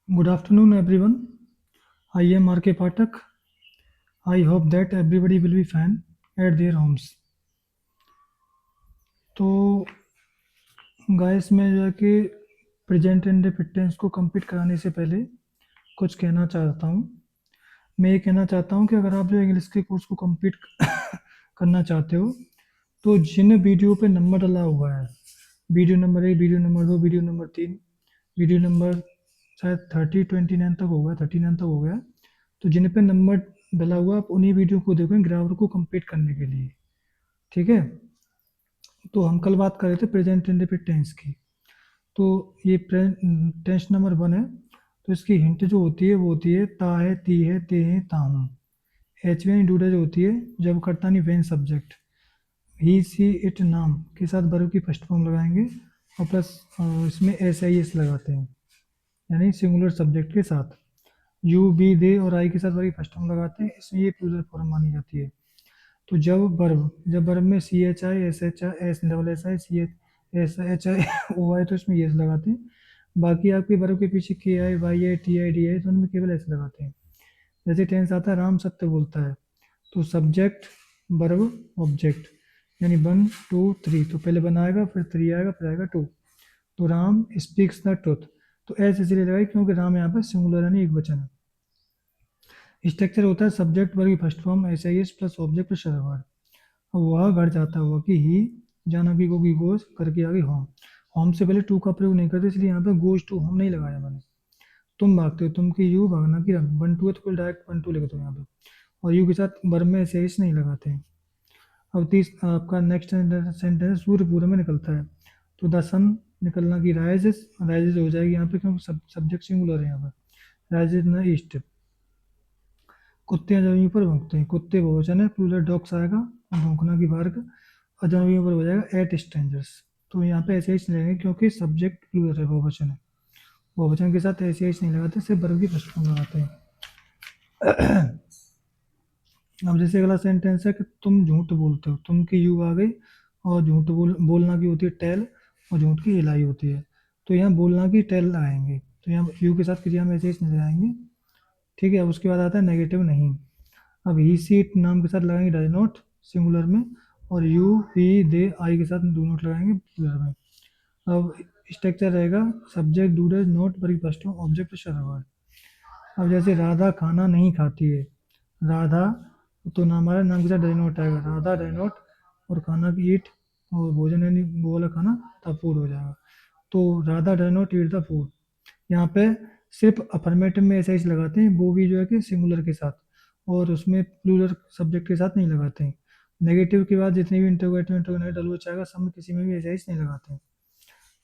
Good afternoon, everyone. I am RK Patak. I hope that everybody will be fine at their homes. तो guys मैं जो है कि present indefinite tense को complete कराने से पहले कुछ कहना चाहता हूँ। मैं ये कहना चाहता हूँ कि अगर आप जो इंग्लिश के कोर्स को कंप्लीट करना चाहते हो तो जिन वीडियो पे नंबर डला हुआ है, video number 1, video number 2, video number 3, video number शायद 29 तक हो गया, 39 तक हो गया। तो जिन पे नंबर डला हुआ आप उन्हीं वीडियो को देखो ग्रामर को कंप्लीट करने के लिए। ठीक है। तो हम कल बात कर रहे थे प्रेजेंट इंडेफिनिट टेंस की। तो ये टेंस नंबर 1 है। तो इसकी हिंट जो होती है वो होती है ता है, ती है, ते है, ता हूँ। एच वी इंक्लूडेड होती है जब करता नहीं when subject. He see it नाम के साथ वर्ब की फर्स्ट फॉर्म लगाएंगे और प्लस इसमें एस आई एस लगाते हैं, यानी सिंगुलर सब्जेक्ट के साथ। यू बी दे और आई के साथ वर्ब की फर्स्ट फॉर्म लगाते हैं, इसमें ये प्लूरल फॉर्म मानी जाती है। तो जब वर्ब में C H I, S H I, S double S I, C S H I O I, तो इसमें यस लगाते हैं। बाकी आपके वर्ब के पीछे के I, Y I, T I, D I, तो उनमें केवल ऐसे लगाते हैं। जैसे टेंस आता है राम सत्य बोलता है, तो सब्जेक्ट वर्ब ऑब्जेक्ट, यानी 1 2 3। तो पहले 1 आएगा, फिर 3 आएगा, फिर आएगा 2। तो राम स्पीक्स द ट्रुथ। तो ऐसे इसलिए लगाई क्योंकि राम यहाँ पर सिंगुलर यानी एक वचन है। स्ट्रक्चर होता है सब्जेक्ट वर्ब की first form S I S plus object plus other word. अब वह घर जाता हुआ कि ही जाना की गो की गोज करके आगे होम। होम से पहले टू का प्रयोग नहीं करते, इसलिए यहाँ पे गोज टू होम नहीं लगाया मैंने। तुम भागते हो, तुम की यू, भागना की रन। 1 2 है तो डायरेक्ट 1 2 लिख दो यहाँ पे। और यू के साथ वर्ब में ऐसे नहीं लगाते हैं। अब आपका नेक्स्ट सेंटेंस सूर्य पूर्व में निकलता है। तो द सन निकलना की राइजेस, राइजेस हो जाएगी यहाँ पे क्योंकि सब्जेक्ट सिंगुलर है यहाँ पर। राइजेस न ईस्ट। कुत्ते जमीन पर भौंकते हैं, कुत्ते बहुवचन है, प्लूरल डॉग्स आएगा, भौंकना की वर्ग, और जमीन पर हो जाएगा एट स्ट्रेंजर्स। तो यहाँ पे ऐसे ही लगेंगे क्योंकि सब्जेक्ट प्लूरल है, बहुवचन है। बहुवचन के साथ ऐसे ही नहीं लगाते, सिर्फ वर्ग की फर्स्ट फॉर्म लगाते हैं। अब जैसे अगला सेंटेंस है कि तुम झूठ बोलते हो, तुम की यू आ गई, और बोलना की होती है टेल, और झूठ की एलाई होती है। तो यहाँ बोलना की टेल लगाएंगे, तो यहाँ यू के साथ क्रिया में ऐसे ही नहीं लगाएंगे। ठीक है। अब उसके बाद आता है नेगेटिव नहीं। अब ही सीट नाम के साथ लगाएंगे डज नॉट सिंगुलर में, और यू ही दे आई के साथ डू नॉट लगाएंगे प्लूरल में। अब स्ट्रक्चर रहेगा subject do does not verb first form object शब्द वर्ड। अब जैसे राधा खाना नहीं खाती है, राधा, तो नाम हमारा नाम के साथ डज नॉट आएगा, राधा डज नॉट, और खाना की ईट, और भोजन यानी वो वाला खाना, तब फूड हो जाएगा। तो Radha does not eat the food. यहाँ पे सिर्फ अफर्मेटिव में ऐसा ही लगाते हैं, वो भी जो है कि सिंगुलर के साथ, और उसमें प्लूरल सब्जेक्ट के साथ नहीं लगाते हैं। नेगेटिव के बाद जितने भी इंटरोगेटिव इंटरोगेटिव डल आएगा, सब में किसी में भी ऐसा ही नहीं लगाते हैं।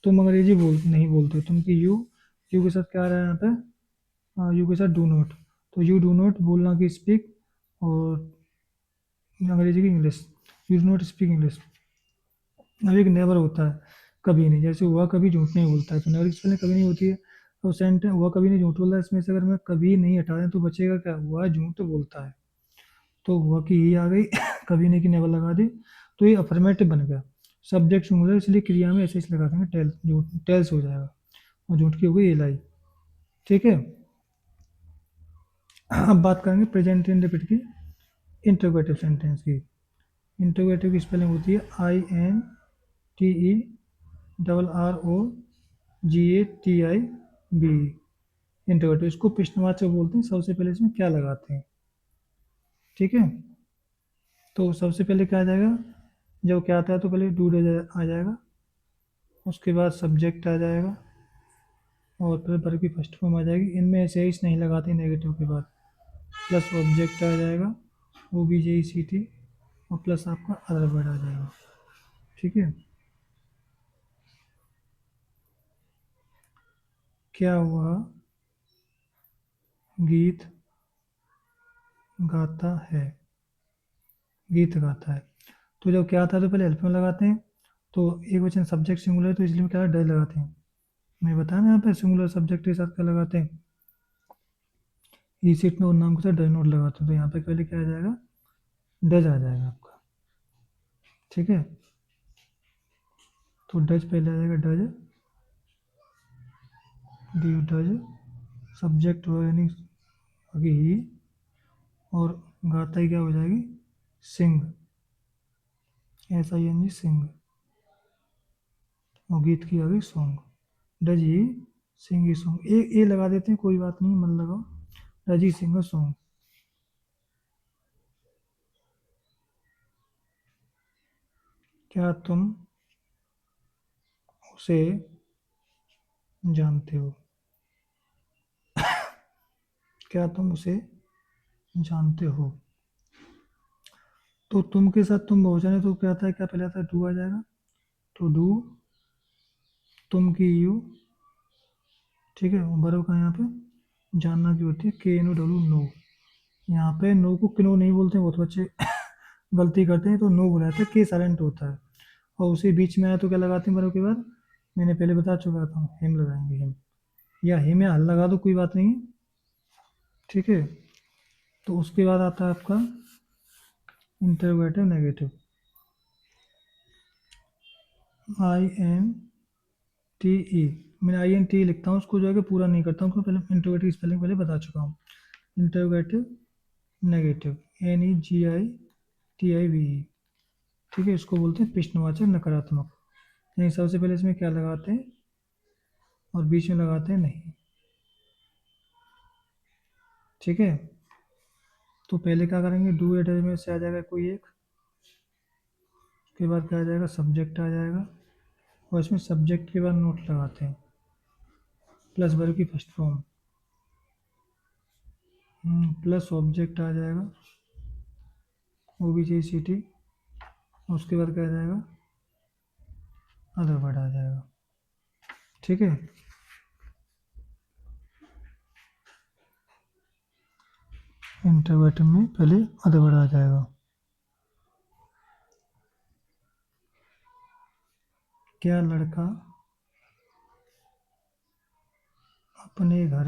तुम अंग्रेजी नहीं बोलते, तुम की यू, यू के साथ क्या आ रहा है यहाँ पे, यू के साथ डू नॉट। तो यू डू नॉट बोलना की स्पीक, और अंग्रेजी की English, you do not speak English. अब एक नेवर होता है, कभी नहीं, जैसे हुआ कभी झूठ नहीं बोलता है, तो नेवर की स्पेलिंग कभी नहीं होती है। तो सेंटेंस हुआ कभी नहीं झूठ बोलता है, इसमें से अगर मैं कभी नहीं हटा दें तो बचेगा क्या, हुआ झूठ बोलता है। तो हुआ की ही आ गई, कभी नहीं की नेवर लगा दी, तो ये अफर्मेटिव बन गया। सब्जेक्ट सिंगुलर, इसलिए क्रिया में ऐसे ही लगा देंगे टेल, झूठ टेल्स हो जाएगा, और झूठ की हो गई एलाई। ठीक है। अब बात करेंगे प्रेजेंट इंडेफिनिट की, इंटरोगेटिव सेंटेंस की। इंटरोगेटिव की स्पेलिंग होती है INTE double RO GATIV। Interrogative, इसको प्रश्नवाचक बोलते हैं। सबसे पहले इसमें क्या लगाते हैं, ठीक है। तो सबसे पहले क्या आ जाएगा, जब क्या आता है तो पहले डू आ जाएगा, उसके बाद सब्जेक्ट आ जाएगा, और फिर वर्ब की फर्स्ट फॉर्म आ जाएगी। इनमें ऐसे ही नहीं लगाते नेगेटिव के बाद, प्लस ऑब्जेक्ट आ जाएगा, OBJECT, और प्लस आपका अदर वर्ड आ जाएगा। ठीक है। क्या हुआ, गीत गाता है, गीत गाता है। तो जब क्या आता है तो पहले हेल्प में लगाते हैं। तो एक वचन सब्जेक्ट सिंगुलर है, तो इसलिए क्या डज लगाते हैं। मैं बताया ना यहाँ पे सिंगुलर सब्जेक्ट के साथ क्या लगाते हैं, ई सीट में और नाम के साथ डज नॉट लगाते हैं। तो यहाँ पे पहले क्या आ जाएगा, डज आ जाएगा आपका। ठीक है। तो डज पहले आ जाएगा, डज, डी डज, सब्जेक्ट हो यानी आगे ही, और गाता ही क्या हो जाएगी, सिंग, SING सिंग, और गीत की आगे song, does he sing he song, ए लगा देते हैं, कोई बात नहीं, मन लगाओ, does he Singh a song. क्या तुम उसे जानते हो, क्या तुम उसे जानते हो। तो तुम के साथ तुम बहुवचन है तो क्या आता है, क्या पहले आता है, डू आ जाएगा, तो डू, तुम की यू, ठीक है, और वर्ब का यहाँ पे जानना की होती है, KNOW नो। यहाँ पे नो को क्नो नहीं बोलते हैं, बहुत बच्चे गलती करते हैं, तो नो बुलाते हैं, के साइलेंट होता है, और उसी बीच में आया तो क्या लगाते हैं वर्ब के बाद, मैंने पहले बता चुका था, हिम लगाएंगे, हिम, या हिम या हल लगा दो, कोई बात नहीं है, ठीक है। तो उसके बाद आता है आपका इंटरोगेटिव नेगेटिव, INTE, मैं INT लिखता हूँ, उसको जो है कि पूरा नहीं करता हूँ, उसको पहले इंटरोगेटिव स्पेलिंग पहले बता चुका हूँ। इंटरोगेटिव नेगेटिव, NEGITIVE, ठीक है, इसको बोलते हैं प्रश्नवाचक नकारात्मक, यानी सबसे पहले इसमें क्या लगाते हैं, और बीच में लगाते हैं नहीं, ठीक है। तो पहले क्या करेंगे, डू या डज में से आ जाएगा कोई एक, उसके बाद क्या आ जाएगा, सब्जेक्ट आ जाएगा, और इसमें सब्जेक्ट के बाद नोट लगाते हैं, प्लस वर्ब की फर्स्ट फॉर्म, प्लस ऑब्जेक्ट आ जाएगा, OBJCT, उसके बाद क्या आ जाएगा, अदर वर्ड आ जाएगा, ठीक है। इंटरोगेटिव में पहले अदर वर्ड आ जाएगा। क्या लड़का अपने घर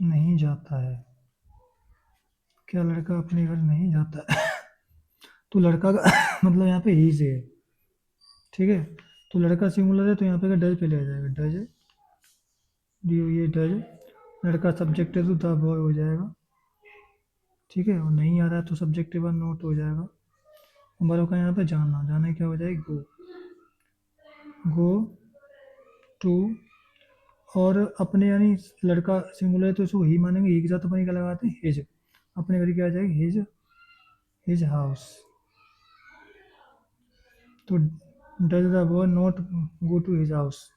नहीं जाता है, क्या लड़का अपने घर नहीं जाता है तो लड़का का मतलब यहाँ पे ही से है, ठीक है। तो लड़का सिंगुलर है तो यहाँ पे डज पहले आ जाएगा, डज, ये डज, लड़का सब्जेक्ट है तो द बॉय हो जाएगा, ठीक है, और नहीं आ रहा है तो सब्जेक्ट के बाद नोट हो जाएगा, बड़ों का यहाँ पे जाना, जाना क्या हो जाएगा, गो, गो टू, और अपने यानी लड़का सिंगुलर है तो इसको ही मानेंगे, ही के साथ अपने क्या लगाते हैं, हिज, अपने घर की आ जाएगी हिज, हिज हाउस, तो does the boy not go to his house.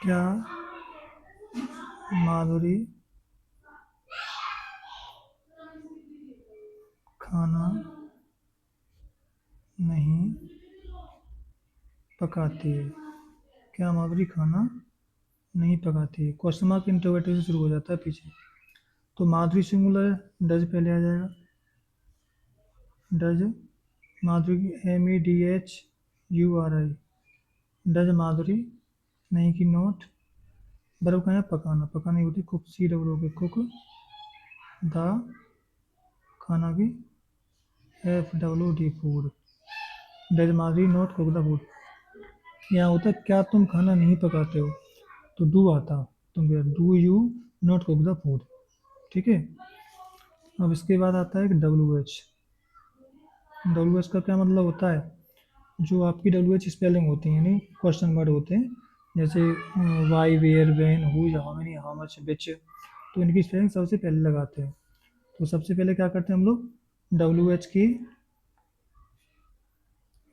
क्या माधुरी खाना नहीं पकाती है, क्या माधुरी खाना नहीं पकाती है, क्वेश्चन मार्क इंटरोगेटिव से शुरू हो जाता है पीछे, तो माधुरी सिंगुलर है, डज पहले आ जाएगा, डज, माधुरी की MADHURI, डज माधुरी, नहीं की नोट, बर्ब का है पकाना, पकाना होती कुक, COO के कुक, द, खाना की FWD food, does Madhuri note cook the food, यहाँ होता है क्या तुम खाना नहीं पकाते हो, तो डू आता, तुम do you not cook the food, ठीक है। अब इसके बाद आता है WH, WH का क्या मतलब होता है, जो आपकी WH स्पेलिंग होती है यानी क्वेश्चन वर्ड होते हैं, जैसे why, where, when, who, how many, how much, which, तो इनकी स्पेलिंग सबसे पहले लगाते हैं, तो सबसे पहले क्या करते हैं हम लोग, WH की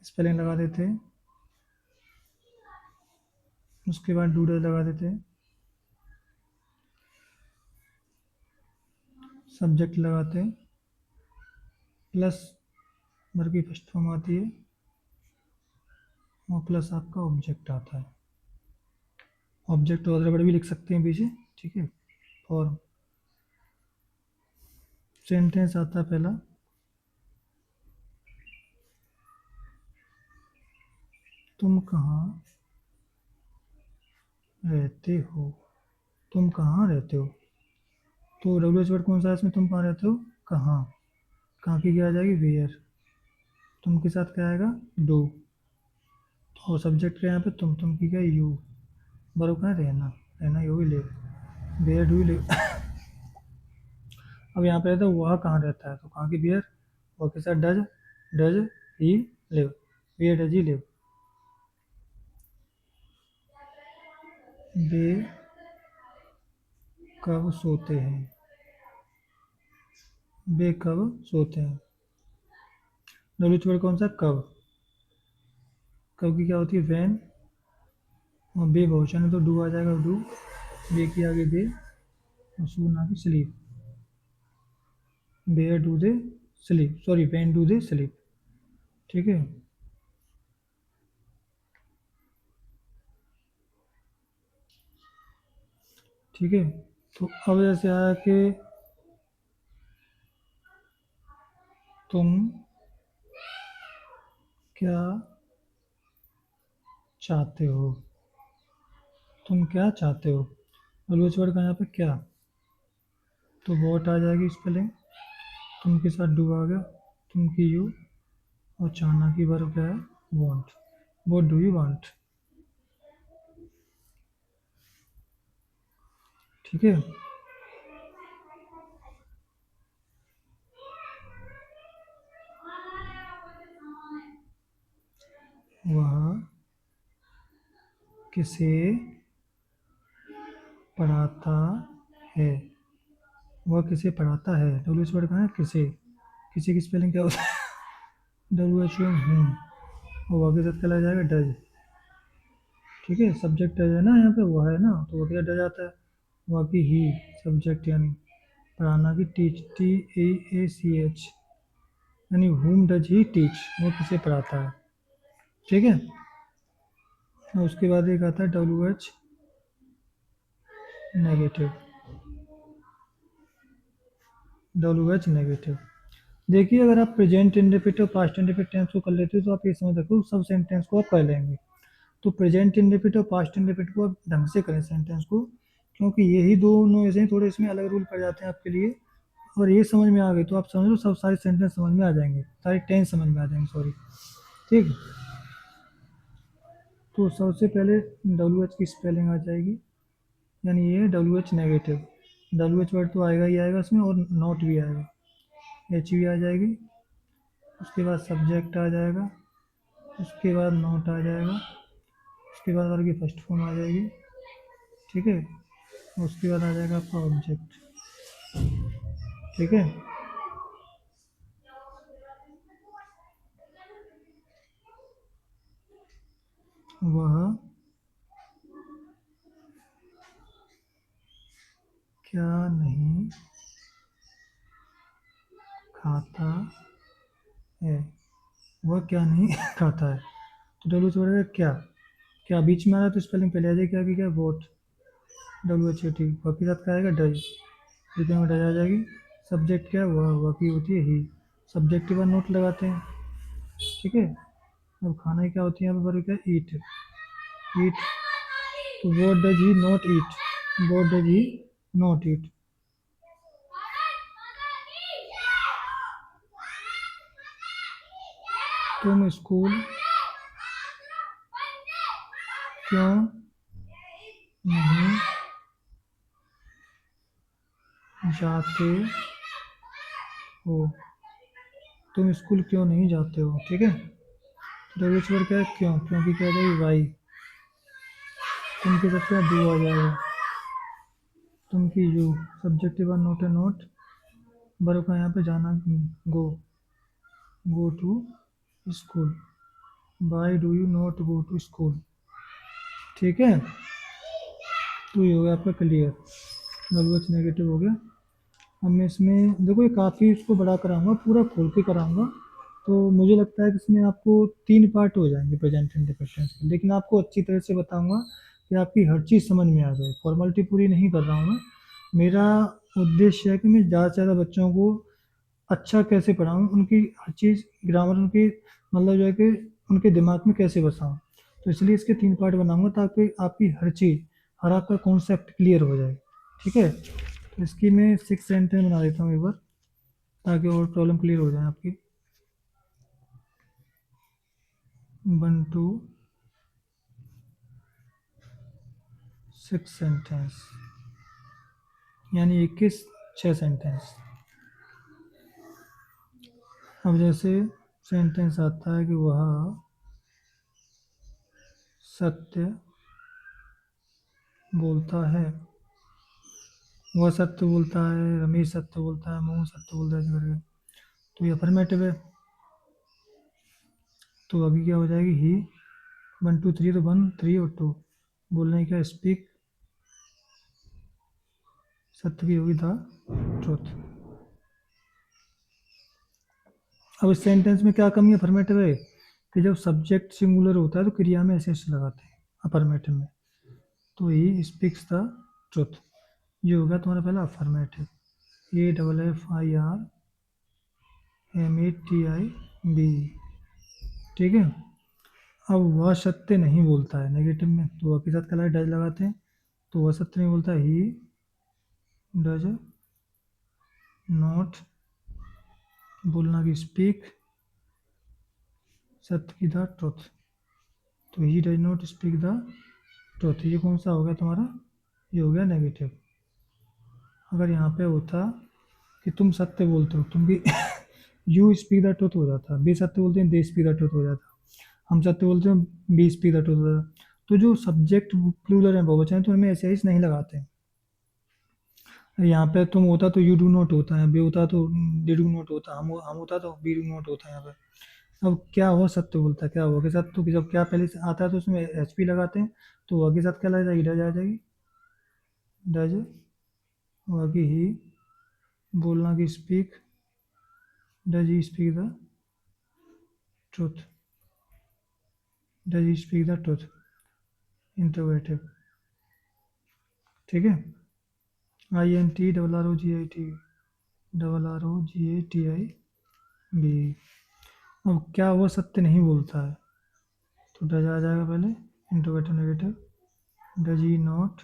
स्पेलिंग लगा देते हैं, उसके बाद डूडल लगा देते हैं, सब्जेक्ट लगाते हैं, प्लस वर्ब की फर्स्ट फॉर्म आती है, और प्लस आपका ऑब्जेक्ट आता है, ऑब्जेक्ट और वर्ड भी लिख सकते हैं पीछे, ठीक है। और सेंटेंस आता है पहला, तुम कहाँ रहते हो, तुम कहाँ रहते हो, तो WH वर्ड कौन सा है इसमें, तुम कहाँ रहते हो, कहाँ, कहाँ की क्या आ जाएगी, वेयर, तुम के साथ क्या आएगा, डू, और सब्जेक्ट क्या है यहाँ पे, तुम की क्या, यू, बरो कहाँ, रहना, रहना you he live, where do you live. अब यहाँ पे रहता है वह कहाँ रहता है, तो कहाँ की वेयर, वह के साथ does, does he live, where does he live. वे कब सोते हैं, वे कब सोते हैं। डब्ल्यू वर्ड कौन सा, कब, कब की क्या होती है, वैन, और बे बहुवचन है तो डू आ जाएगा, डू, बे की आगे दे, और सून आगे sleep, where do they sleep, sorry when do they sleep, ठीक है। ठीक है, तो अब जैसे आया कि तुम क्या चाहते हो, तुम क्या चाहते हो, ऑलवेज वर्ड का यहाँ पे क्या, तो वॉट आ जाएगी स्पेलिंग, तुम के साथ डू आ गया, तुम की यू, और चाहना की वर्ब क्या है, want, what do you want, ठीक है। वह किसे पढ़ाता है, वह किसे पढ़ाता है, डब्ल्यू एच वर्ड कहाँ है, किसे, किसी की स्पेलिंग क्या होता है, डब्ल्यू एच ओ हूँ, और वह के साथ क्या लग जाएगा, डज, ठीक है। सब्जेक्ट डज है ना यहाँ पे, वह है ना, तो वह क्या डज आता है, वह की ही, सब्जेक्ट यानी पढ़ाना की teach, T A A C H, यानी whom डज ही टीच, वो किसे पढ़ाता है, ठीक है। और उसके बाद एक आता है W H negative, W H negative. देखिए अगर आप प्रेजेंट इंडेफिनिट और पास्ट इंडेफिनिट टेंस को कर लेते हो तो आप ये समझ रखो सब सेंटेंस को आप कर लेंगे। तो प्रेजेंट इंडेफिनिट और पास्ट इंडेफिनिट को आप ढंग से करें सेंटेंस को, क्योंकि यही दोनों ऐसे ही थोड़े इसमें अलग रूल पड़ जाते हैं आपके लिए। और ये समझ में आ गए तो आप समझ लो सब सारे सेंटेंस समझ में आ जाएंगे, सारे टेंस समझ में आ जाएंगे, सॉरी, ठीक। तो सबसे पहले डब्ल्यू एच की स्पेलिंग आ जाएगी, यानी ये W H negative, W H word तो आएगा ही आएगा इसमें, और नॉट भी आएगा, एच भी आ जाएगी, उसके बाद सब्जेक्ट आ जाएगा, उसके बाद नॉट आ जाएगा, उसके बाद वर्ग की फर्स्ट फॉर्म आ जाएगी, ठीक है। उसके बाद आ जाएगा आपका ऑब्जेक्ट, ठीक है। वह क्या नहीं खाता है, वह क्या नहीं खाता है, तो डब्ल्यू एच वर्ड क्या, क्या बीच में आ रहा है तो स्पेलिंग पहले आ जाएगी, क्या की क्या, vote, W H A T, वह के साथ क्या आएगा, डज, जितने में डज आ जाएगी। सब्जेक्ट क्या है, वह की होती है ही, सब्जेक्ट के बाद नोट लगाते हैं, ठीक है। अब खाना की क्या होती है यहाँ पर वर्ग, क्या, ईट, ईट, तो what does he not eat, what does he not eat। तुम स्कूल क्यों नहीं जाते हो, तुम स्कूल क्यों नहीं जाते हो, ठीक है। डब्ल्यू वर्ड क्या है, क्यों, क्योंकि क्या आ जाएगी, वाई, तुम के साथ क्या, डू आ जाएगा, तुम की यू, सब्जेक्ट के बाद नोट है, नोट, वर्ब का यहाँ पे जाना, go, go to school, why do you not go to school, ठीक है। तो ये हो गया आपका क्लियर, डब्ल्यू एच नेगेटिव हो गया। अब मैं इसमें देखो ये काफ़ी इसको बड़ा कराऊंगा, पूरा खोल के कराऊंगा, तो मुझे लगता है कि इसमें आपको 3 पार्ट हो जाएंगे प्रेजेंट इंडिफिनिट के, लेकिन आपको अच्छी तरह से बताऊंगा कि आपकी हर चीज़ समझ में आ जाए, फॉर्मेलिटी पूरी नहीं कर रहा हूँ मैं। मेरा उद्देश्य है कि मैं ज़्यादा से ज़्यादा बच्चों को अच्छा कैसे पढ़ाऊँ, उनकी हर चीज़ ग्रामर उनकी मतलब जो है कि उनके दिमाग में कैसे बसाऊँ। तो इसलिए इसके 3 पार्ट बनाऊंगा ताकि आपकी हर चीज़, हर आपका कॉन्सेप्ट क्लियर हो जाए, ठीक है। तो इसकी मैं 6 सेंटेंस बना देता हूँ एक बार, ताकि और प्रॉब्लम क्लियर हो जाए आपकी। बंटू 6 सेंटेंस, यानी 21 6 सेंटेंस। अब जैसे सेंटेंस आता है कि वह सत्य बोलता है, वह सत्य बोलता है, रमेश सत्य बोलता है, मोहन सत्य बोलता है, ऐसे करके। तो ये अफर्मेटिव है, तो अभी क्या हो जाएगी, ही 1 2 3, तो 1 3 और 2 बोलने का स्पीक सत्य की होगी द ट्रुथ। अब इस सेंटेंस में क्या कमी है अफर्मेटिव है कि जब सब्जेक्ट सिंगुलर होता है तो क्रिया में ऐसे लगाते हैं अफर्मेटिव में, तो ही स्पीक्स द ट्रुथ। ये हो गया तुम्हारा पहला अफर्मेटिव, AFFIRMATIB। ठीक है। अब वह सत्य नहीं बोलता है नेगेटिव में, तो वह के साथ क्या डज लगाते हैं, तो वह सत्य नहीं बोलता, ही डज नॉट बोलना की स्पीक सत्य की द ट्रुथ, तो he does not speak the truth. ये कौन सा हो गया तुम्हारा, ये हो गया नेगेटिव। अगर यहाँ पे होता कि तुम सत्य बोलते हो, तुम भी यू स्पीक द ट्रुथ हो जाता, बी सत्य बोलते हैं दे स्पीक द ट्रुथ हो जाता, हम सत्य बोलते हैं बी स्पीक द ट्रुथ हो जाता। तो जो सब्जेक्ट प्लूरल है बहुवचन है तो उनमें ऐसे ही नहीं लगाते हैं। यहाँ पे तुम होता तो यू डू नॉट होता है, बी होता तो दे डू नॉट होता, हम होता तो बी डू नॉट होता है यहाँ पे। अब क्या हो सत्य बोलता है, क्या हुआ के साथ, तो जब क्या पहले से आता है तो उसमें एच पी लगाते हैं, तो वह के साथ क्या लग जाएगी, डज आ जाएगी, डज वह की ही बोलना की speak does he speak the truth, does he speak the truth, interrogative. ठीक है। INTRROGAT अब क्या वो सत्य नहीं बोलता है, तो डज आ जाएगा पहले, interrogative negative, does he not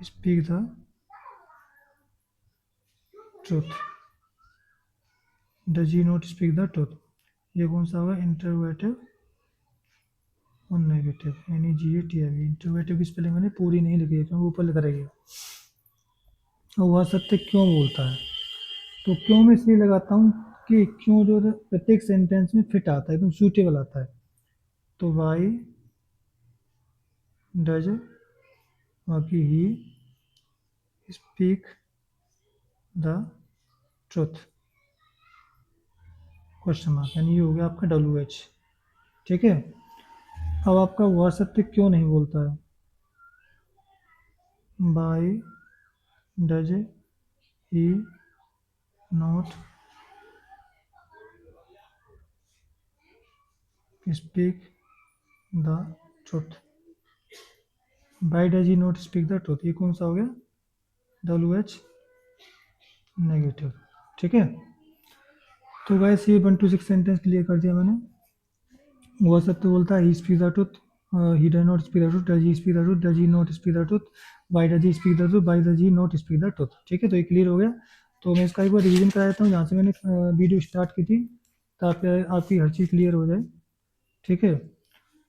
speak the truth, does he not speak the truth. ये कौन सा होगा, इंटरोगेटिव और नेगेटिव, यानी GATIV। इंटरोगेटिव की स्पेलिंग मैंने पूरी नहीं लिखी है क्योंकि ऊपर लिखा रहेगा। और वह सत्य क्यों बोलता है, तो क्यों मैं इसलिए लगाता हूँ कि क्यों जो है प्रत्येक सेंटेंस में फिट आता है, एकदम सूटेबल आता है। तो वाई डज बाकी he speak the truth, question mark, यानी ये हो गया आपका WH। ठीक है। अब आपका वह सत्य क्यों नहीं बोलता है, by does he not speak the truth, by does he not speak the truth, ये कौन सा हो गया, WH नेगेटिव। ठीक है। तो वैसे ये 1 to 6 सेंटेंस क्लियर कर दिया मैंने। वह सत्य बोलता है, he speak the truth, he does not speak the truth, does he speak the truth, does he not speak the truth, why does he speak the truth, why does he not speak the truth. ठीक है, तो ये clear हो गया। तो मैं इसका एक बार रिवीजन करा देता हूँ जहाँ से मैंने वीडियो स्टार्ट की थी, ताकि आपकी हर चीज़ क्लियर हो जाए। ठीक है।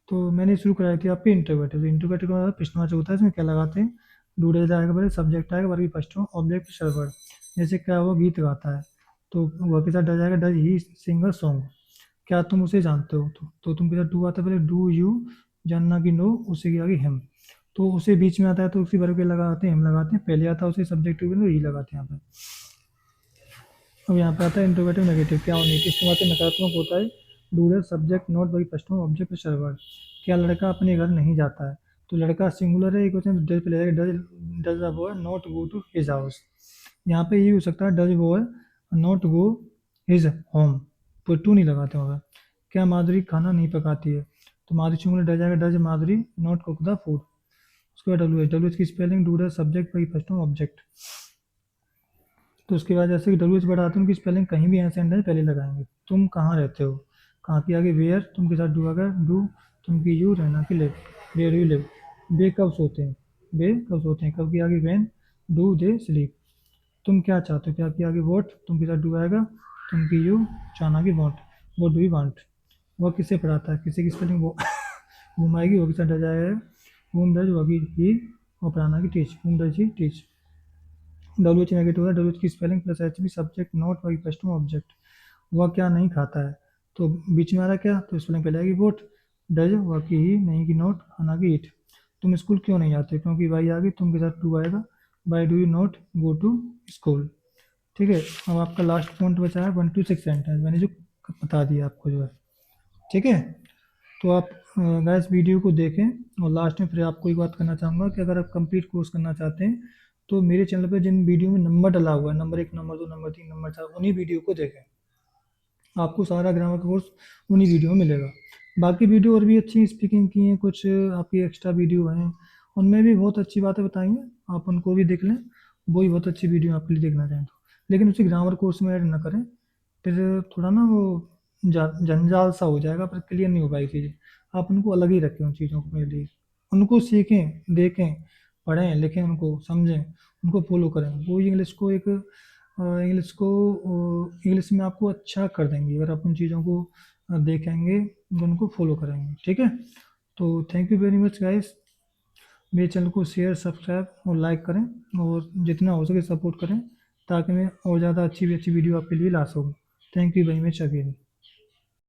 तो मैंने शुरू कराई थी आपकी इंटरोगेटिव। इंटरोगेटिव का मतलब प्रश्नवाचक होता है, इसमें क्या लगाते हैं, डूडल आएगा पहले, सब्जेक्ट आएगा, वर्ग फर्स्ट ऑब्जेक्ट सर्वर। जैसे क्या हुआ, गीत गाता है, तो वह के साथ डज आएगा, डज ही सिंगर सॉन्ग, क्या तुम उसे जानते हो, तो तुम के साथ डू आता है पहले, डू यू, जानना की नो, उसे की आगे हिम, तो उसे बीच में आता है तो उसी वर्ग के लगाते हैं, हम लगाते हैं, पहले आता है उसे सब्जेक्ट के ही लगाते हैं यहाँ पे। अब यहाँ पे आता है इंट्रोगेटिव नेगेटिव, क्या होने की इसके बाद नकारात्मक होता है, doodle subject not by first object server, क्या लड़का अपने घर नहीं जाता है, तो लड़का सिंगुलर है, एक क्वेश्चन डज पे लगेगा, does does the boy not go to his house. यहाँ पे ये हो सकता है, does boy not go his home, तो टू नहीं लगाते होगा। क्या माधुरी खाना नहीं पकाती है, तो माधुरी सिंगुलर डज आएगा, does Madhuri not cook the food. उसके बाद डब्ल्यू एच की spelling doodle subject by first object. तो उसके बाद जैसे कि WH बढ़ाते हैं उनकी स्पेलिंग कहीं भी यहाँ सेंटेंस पहले लगाएंगे। तुम कहाँ रहते हो, कहाँ की आगे वेयर, तुम के साथ डू आएगा, डू तुम की यू, रहना की लिव, वेयर यू लिव। बे कब सोते हैं, बे कब सोते हैं, कब की आगे वैन, डू दे स्लीप। तुम क्या चाहते हो, क्या की आगे वॉट, तुम के साथ डू आएगा, तुम की यू, चाहना की want, what do you want. वह किसे पढ़ाता है, किसी की स्पेलिंग वो whom आएगी, वो किसका डज आएगा, whom डज वो ही, और पढ़ाना की teach, whom does he teach. W H negative है, डब्ल्यू एच की spelling plus H V subject not Y plus two object. वह क्या नहीं खाता है, तो बीच में आ रहा क्या, तो स्पेलिंग पहले आएगी वोट, डज वह की ही, नहीं की नॉट, खाना की ईट। तुम स्कूल क्यों नहीं आते, क्योंकि वाई आ गई, तुम के साथ टू आएगा, why do you not go to school. ठीक है। अब आपका लास्ट पॉइंट बचा है 1 to 6 सेंटेंस, मैंने जो बता दिया आपको जो है। ठीक है। तो आप गाइस वीडियो को देखें, और लास्ट में फिर आपको एक बात करना चाहूँगा कि अगर आप कंप्लीट कोर्स करना चाहते हैं तो मेरे चैनल पे जिन वीडियो में नंबर डला हुआ है, नंबर 1, नंबर 2, नंबर 3, नंबर 4, उन्हीं वीडियो को देखें। आपको सारा ग्रामर का कोर्स उन्हीं वीडियो में मिलेगा। बाकी वीडियो और भी अच्छी स्पीकिंग की हैं, कुछ आपकी एक्स्ट्रा वीडियो हैं, उनमें भी बहुत अच्छी बातें बताई हैं, आप उनको भी देख लें। वो भी बहुत अच्छी वीडियो आपके लिए देखना चाहें तो, लेकिन उसी ग्रामर कोर्स में ऐड ना करें, फिर थोड़ा ना वो जंजाल सा हो जाएगा, फिर क्लियर नहीं हो पाएगी चीज़ें। आप उनको अलग ही रखें उन चीज़ों को, मेरे लिए उनको सीखें, देखें, पढ़ें, लिखें, उनको समझें, उनको फॉलो करें। वो इंग्लिश में आपको अच्छा कर देंगे अगर आप उन चीज़ों को देखेंगे, उनको फॉलो करेंगे। ठीक है। तो thank you very much guys. मेरे चैनल को शेयर, सब्सक्राइब और लाइक करें, और जितना हो सके सपोर्ट करें, ताकि मैं और ज़्यादा अच्छी वीडियो आपके लिए ला सकूँ। Thank you very much again.